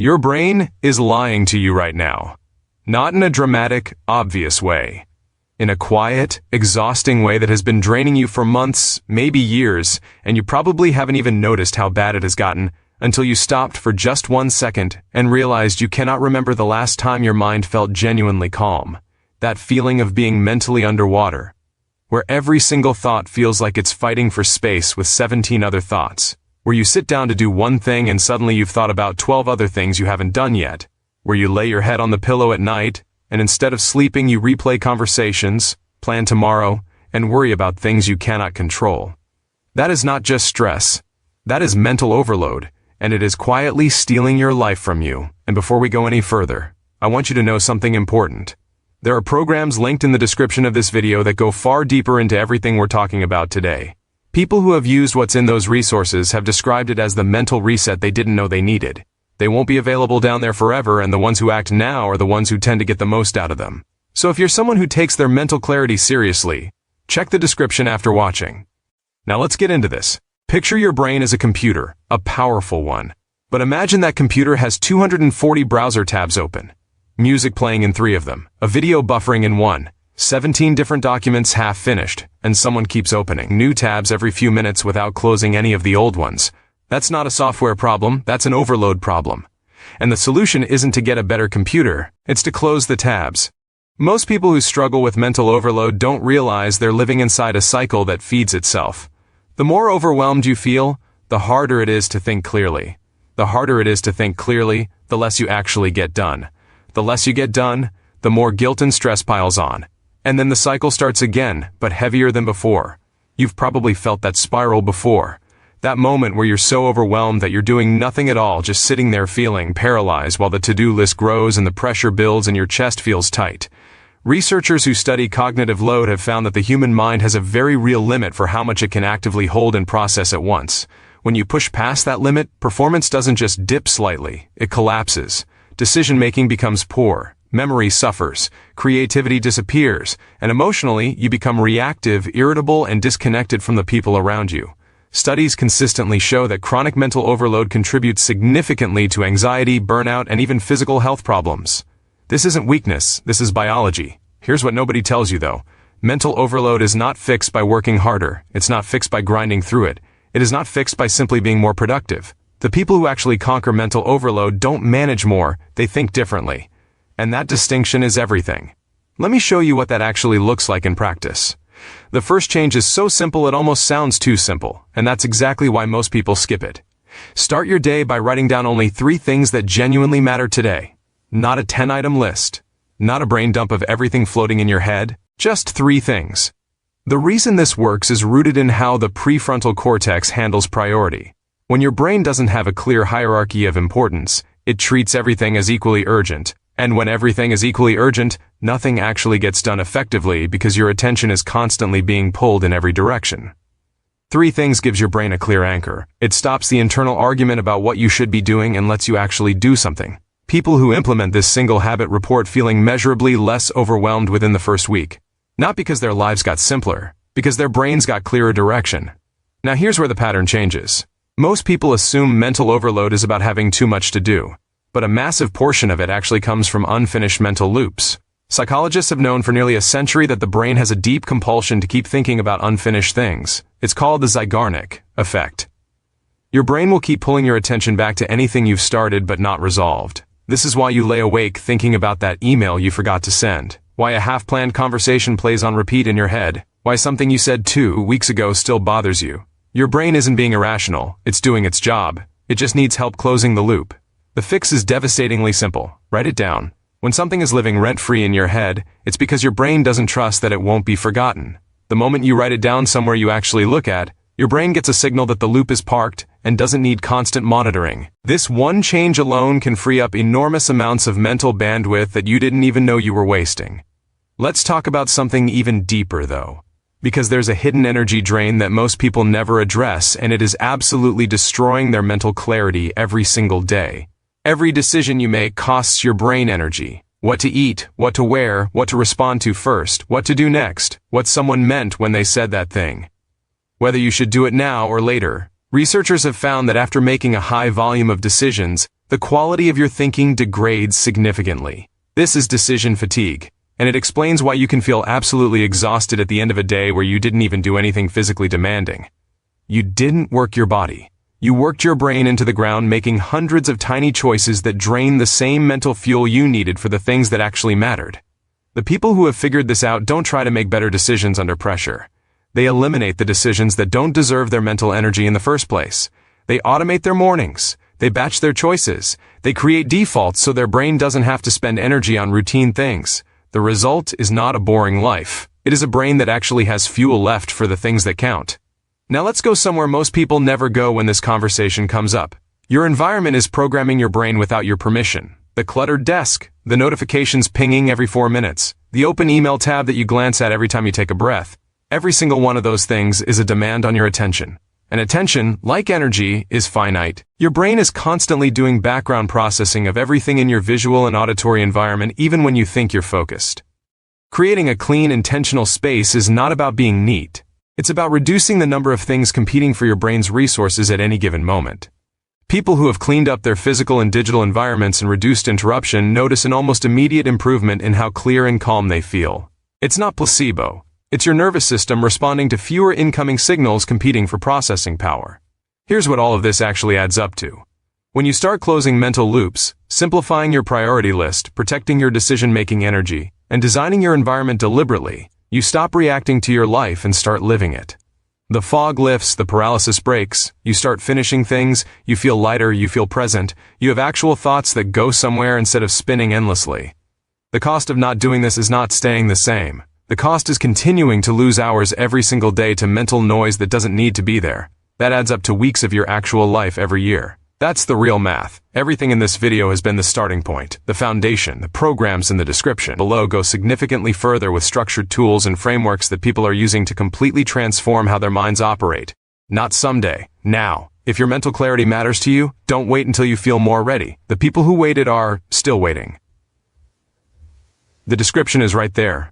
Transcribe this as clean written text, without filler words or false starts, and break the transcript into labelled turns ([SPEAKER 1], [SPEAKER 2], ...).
[SPEAKER 1] Your brain is lying to you right now. Not in a dramatic, obvious way. In a quiet, exhausting way that has been draining you for months, maybe years, and you probably haven't even noticed how bad it has gotten until you stopped for just 1 second and realized you cannot remember the last time your mind felt genuinely calm. That feeling of being mentally underwater, where every single thought feels like it's fighting for space with 17 other thoughts, where you sit down to do one thing and suddenly you've thought about 12 other things you haven't done yet, where you lay your head on the pillow at night, and instead of sleeping you replay conversations, plan tomorrow, and worry about things you cannot control. That is not just stress. That is mental overload, and it is quietly stealing your life from you. And before we go any further, I want you to know something important. There are programs linked in the description of this video that go far deeper into everything we're talking about today. People who have used what's in those resources have described it as the mental reset they didn't know they needed. They won't be available down there forever, and the ones who act now are the ones who tend to get the most out of them. So if you're someone who takes their mental clarity seriously, check the description after watching. Now let's get into this. Picture your brain as a computer, a powerful one. But imagine that computer has 240 browser tabs open. Music playing in 3 of them, a video buffering in 1, 17 different documents half finished, and someone keeps opening new tabs every few minutes without closing any of the old ones. That's not a software problem, that's an overload problem. And the solution isn't to get a better computer, it's to close the tabs. Most people who struggle with mental overload don't realize they're living inside a cycle that feeds itself. The more overwhelmed you feel, the harder it is to think clearly. The harder it is to think clearly, the less you actually get done. The less you get done, the more guilt and stress piles on. And then the cycle starts again, but heavier than before. You've probably felt that spiral before. That moment where you're so overwhelmed that you're doing nothing at all, just sitting there feeling paralyzed while the to-do list grows and the pressure builds and your chest feels tight. Researchers who study cognitive load have found that the human mind has a very real limit for how much it can actively hold and process at once. When you push past that limit, performance doesn't just dip slightly, it collapses. Decision-making becomes poor, memory suffers, creativity disappears, and emotionally, you become reactive, irritable, and disconnected from the people around you. Studies consistently show that chronic mental overload contributes significantly to anxiety, burnout, and even physical health problems. This isn't weakness, this is biology. Here's what nobody tells you though. Mental overload is not fixed by working harder, it's not fixed by grinding through it, it is not fixed by simply being more productive. The people who actually conquer mental overload don't manage more, they think differently. And that distinction is everything. Let me show you what that actually looks like in practice. The first change is so simple it almost sounds too simple, and that's exactly why most people skip it. Start your day by writing down only 3 things that genuinely matter today. Not a 10-item list. Not a brain dump of everything floating in your head. Just 3 things. The reason this works is rooted in how the prefrontal cortex handles priority. When your brain doesn't have a clear hierarchy of importance, it treats everything as equally urgent. And when everything is equally urgent, nothing actually gets done effectively because your attention is constantly being pulled in every direction. 3 things gives your brain a clear anchor. It stops the internal argument about what you should be doing and lets you actually do something. People who implement this single habit report feeling measurably less overwhelmed within the first week. Not because their lives got simpler, because their brains got clearer direction. Now here's where the pattern changes. Most people assume mental overload is about having too much to do. But a massive portion of it actually comes from unfinished mental loops. Psychologists have known for nearly a century that the brain has a deep compulsion to keep thinking about unfinished things. It's called the Zeigarnik effect. Your brain will keep pulling your attention back to anything you've started but not resolved. This is why you lay awake thinking about that email you forgot to send, why a half-planned conversation plays on repeat in your head, why something you said 2 weeks ago still bothers you. Your brain isn't being irrational, it's doing its job. It just needs help closing the loop. The fix is devastatingly simple. Write it down. When something is living rent-free in your head, it's because your brain doesn't trust that it won't be forgotten. The moment you write it down somewhere you actually look at, your brain gets a signal that the loop is parked and doesn't need constant monitoring. This one change alone can free up enormous amounts of mental bandwidth that you didn't even know you were wasting. Let's talk about something even deeper though. Because there's a hidden energy drain that most people never address, and it is absolutely destroying their mental clarity every single day. Every decision you make costs your brain energy. What to eat, what to wear, what to respond to first, what to do next, what someone meant when they said that thing. Whether you should do it now or later. Researchers have found that after making a high volume of decisions, the quality of your thinking degrades significantly. This is decision fatigue, and it explains why you can feel absolutely exhausted at the end of a day where you didn't even do anything physically demanding. You didn't work your body. You worked your brain into the ground, making hundreds of tiny choices that drain the same mental fuel you needed for the things that actually mattered. The people who have figured this out don't try to make better decisions under pressure. They eliminate the decisions that don't deserve their mental energy in the first place. They automate their mornings. They batch their choices. They create defaults so their brain doesn't have to spend energy on routine things. The result is not a boring life. It is a brain that actually has fuel left for the things that count. Now let's go somewhere most people never go when this conversation comes up. Your environment is programming your brain without your permission. The cluttered desk, the notifications pinging every 4 minutes, the open email tab that you glance at every time you take a breath. Every single one of those things is a demand on your attention. And attention, like energy, is finite. Your brain is constantly doing background processing of everything in your visual and auditory environment even when you think you're focused. Creating a clean, intentional space is not about being neat. It's about reducing the number of things competing for your brain's resources at any given moment. People who have cleaned up their physical and digital environments and reduced interruption notice an almost immediate improvement in how clear and calm they feel. It's not placebo. It's your nervous system responding to fewer incoming signals competing for processing power. Here's what all of this actually adds up to. When you start closing mental loops, simplifying your priority list, protecting your decision-making energy, and designing your environment deliberately, you stop reacting to your life and start living it. The fog lifts, the paralysis breaks, you start finishing things, you feel lighter, you feel present, you have actual thoughts that go somewhere instead of spinning endlessly. The cost of not doing this is not staying the same. The cost is continuing to lose hours every single day to mental noise that doesn't need to be there. That adds up to weeks of your actual life every year. That's the real math. Everything in this video has been the starting point, the foundation. The programs in the description below go significantly further with structured tools and frameworks that people are using to completely transform how their minds operate. Not someday, now. If your mental clarity matters to you, don't wait until you feel more ready. The people who waited are still waiting. The description is right there.